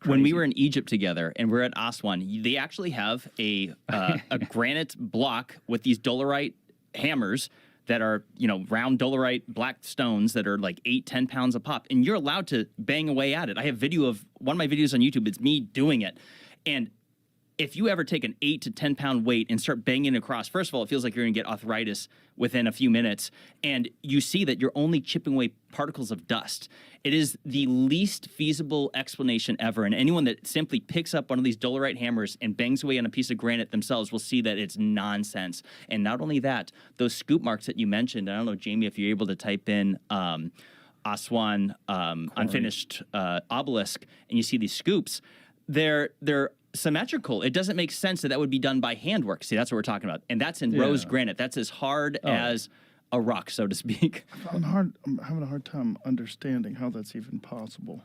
when we were in Egypt together and we're at Aswan, they actually have a granite block with these dolerite hammers that are, round dolerite black stones that are like 8-10 pounds a pop, and you're allowed to bang away at it. I have video of one of my videos on YouTube. It's me doing it, and if you ever take an 8 to 10 pound weight and start banging across, first of all, it feels like you're going to get arthritis within a few minutes. And you see that you're only chipping away particles of dust. It is the least feasible explanation ever. And anyone that simply picks up one of these dolerite hammers and bangs away on a piece of granite themselves will see that it's nonsense. And not only that, those scoop marks that you mentioned, I don't know, Jamie, if you're able to type in Aswan unfinished obelisk, and you see these scoops, they're symmetrical. It doesn't make sense that would be done by handwork. See, that's what we're talking about. And that's in rose granite. That's as hard as a rock, so to speak. I'm having a hard time understanding how that's even possible.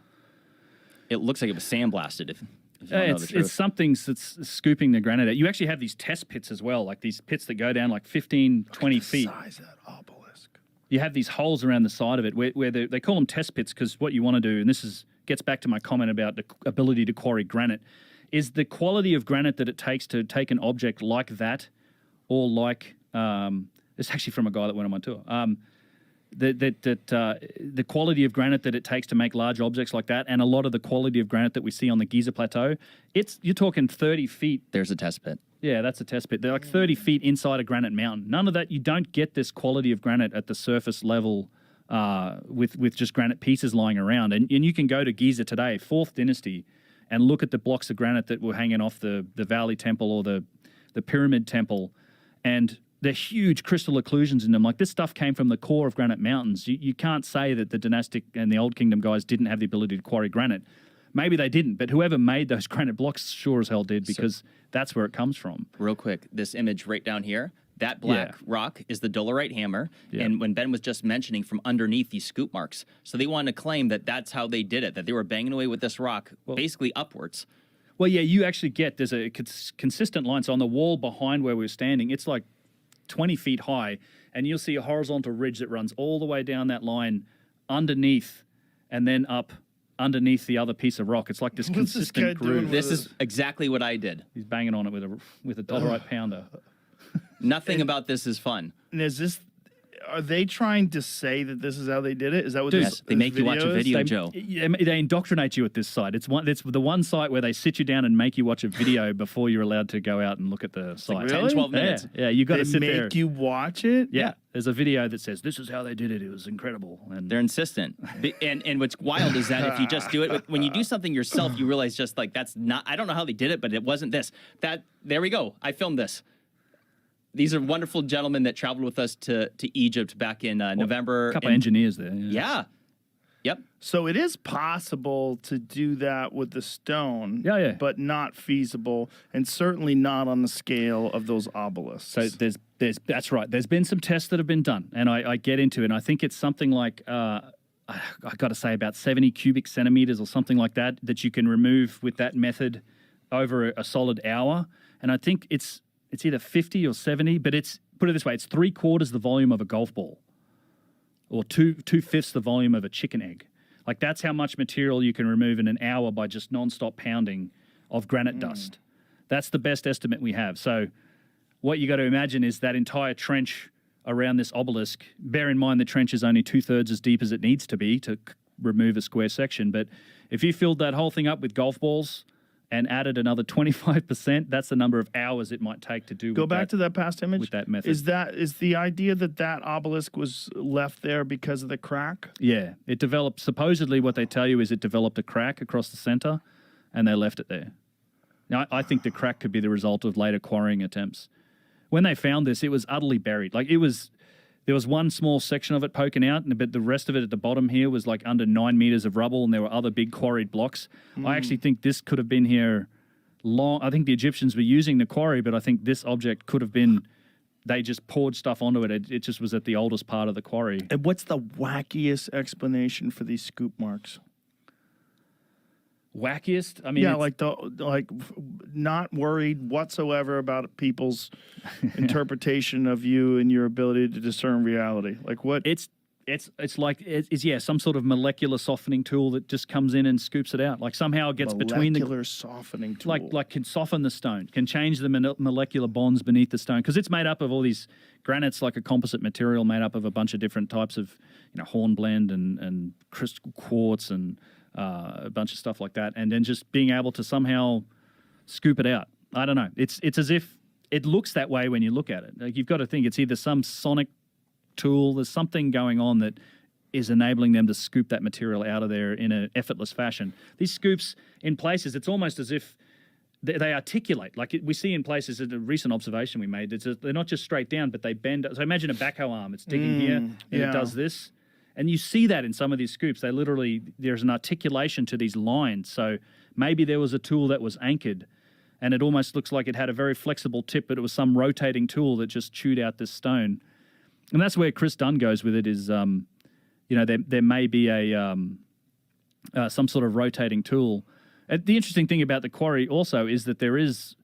It looks like it was sandblasted, if you know the truth. It's something that's scooping the granite out. You actually have these test pits as well, like these pits that go down like 15, 20 feet. Size of that obelisk. You have these holes around the side of it where they call them test pits because what you want to do, and this gets back to my comment about the ability to quarry granite, is the quality of granite that it takes to take an object like that, or like it's actually from a guy that went on my tour. The quality of granite that it takes to make large objects like that, and a lot of the quality of granite that we see on the Giza Plateau, you're talking 30 feet. There's a test pit. Yeah, that's a test pit. They're like 30 feet inside a granite mountain. None of that. You don't get this quality of granite at the surface level with just granite pieces lying around. And you can go to Giza today, 4th Dynasty, and look at the blocks of granite that were hanging off the Valley Temple or the Pyramid Temple, and they're huge crystal occlusions in them. Like, this stuff came from the core of granite mountains. You can't say that the dynastic and the Old Kingdom guys didn't have the ability to quarry granite. Maybe they didn't, but whoever made those granite blocks sure as hell did, because that's where it comes from. Real quick, this image right down here, that black rock is the dolerite hammer, and when Ben was just mentioning from underneath these scoop marks, so they wanted to claim that that's how they did it, that they were banging away with this rock basically upwards. Well, yeah, you actually there's a consistent line. So on the wall behind where we were standing, it's like 20 feet high, and you'll see a horizontal ridge that runs all the way down that line underneath and then up underneath the other piece of rock. It's like this consistent groove. This is exactly what I did. He's banging on it with a dolerite pounder. Nothing about this is fun. And are they trying to say that this is how they did it? Is that what yes, they make you watch a video, Joe. They indoctrinate you at this site. It's the one site where they sit you down and make you watch a video before you're allowed to go out and look at the site. Like 10, 12 minutes. Yeah, you got to sit there. They make you watch it? Yeah. There's a video that says, this is how they did it. It was incredible. And they're insistent. And what's wild is that if you just do it, when you do something yourself, you realize just like, that's not, I don't know how they did it, but it wasn't this. There we go. I filmed this. These are wonderful gentlemen that traveled with us to Egypt back in November. A couple of engineers there. Yeah. Yep. So it is possible to do that with the stone, but not feasible, and certainly not on the scale of those obelisks. So that's right. There's been some tests that have been done, and I get into it, and I think it's something like, I got to say about 70 cubic centimeters or something like that you can remove with that method over a solid hour. And I think it's either 50 or 70, but put it this way, it's 3/4 the volume of a golf ball, or 2/5 the volume of a chicken egg. Like, that's how much material you can remove in an hour by just non-stop pounding of granite dust. That's the best estimate we have. So what you got to imagine is that entire trench around this obelisk. Bear in mind the trench is only 2/3 as deep as it needs to be to remove a square section. But if you filled that whole thing up with golf balls and added another 25%, that's the number of hours it might take to do. Go back to that past image with that method. Is the idea that obelisk was left there because of the crack? Yeah, it developed. Supposedly, what they tell you is it developed a crack across the center, and they left it there. Now, I think the crack could be the result of later quarrying attempts. When they found this, it was utterly buried. Like, there was one small section of it poking out, but the rest of it at the bottom here was like under 9 meters of rubble, and there were other big quarried blocks. I actually think this could have been here long. I think the Egyptians were using the quarry, but I think this object could have been, they just poured stuff onto it. It just was at the oldest part of the quarry. And what's the wackiest explanation for these scoop marks? Wackiest? I mean, yeah, like not worried whatsoever about people's interpretation of you and your ability to discern reality. Like, what? It's It's like some sort of molecular softening tool that just comes in and scoops it out. Like somehow it gets between the molecular softening tool. Like can soften the stone, can change the molecular bonds beneath the stone because it's made up of all these granite's like a composite material made up of a bunch of different types of hornblende and crystal quartz and a bunch of stuff like that, and then just being able to somehow scoop it out. I don't know. It's as if it looks that way when you look at it. Like you've got to think it's either some sonic tool. There's something going on that is enabling them to scoop that material out of there in an effortless fashion. These scoops in places, it's almost as if they articulate. Like we see in places, a recent observation we made, they're not just straight down, but they bend. So imagine a backhoe arm. It's digging here, and it does this. And you see that in some of these scoops. There's an articulation to these lines. So maybe there was a tool that was anchored, and it almost looks like it had a very flexible tip, but it was some rotating tool that just chewed out this stone. And that's where Chris Dunn goes with it is, there may be some sort of rotating tool. The interesting thing about the quarry also is that there is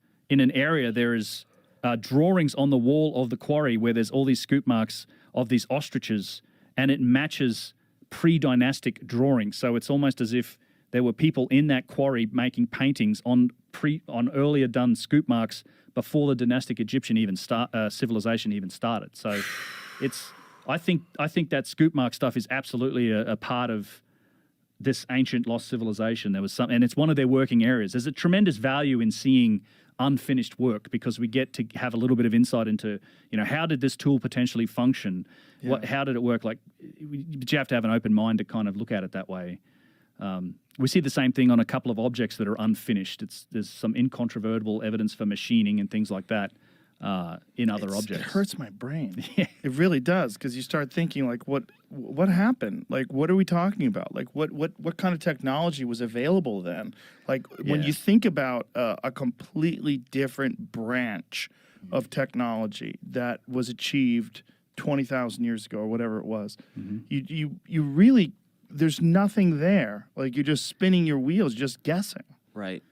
drawings on the wall of the quarry where there's all these scoop marks of these ostriches, and it matches pre-dynastic drawings. So it's almost as if there were people in that quarry making paintings on earlier done scoop marks before the dynastic Egyptian civilization even started. So I think that scoop mark stuff is absolutely a part of this ancient lost civilization. There was and it's one of their working areas. There's a tremendous value in seeing unfinished work because we get to have a little bit of insight into, how did this tool potentially function? Yeah. How did it work? But you have to have an open mind to kind of look at it that way. We see the same thing on a couple of objects that are unfinished. There's some incontrovertible evidence for machining and things like that in other objects. It hurts my brain. Yeah. It really does, because you start thinking, like, what happened? Like, what are we talking about? Like, what kind of technology was available then? Like, when you think about a completely different branch of technology that was achieved 20,000 years ago or whatever it was, you really, there's nothing there. Like, you're just spinning your wheels, just guessing. Right.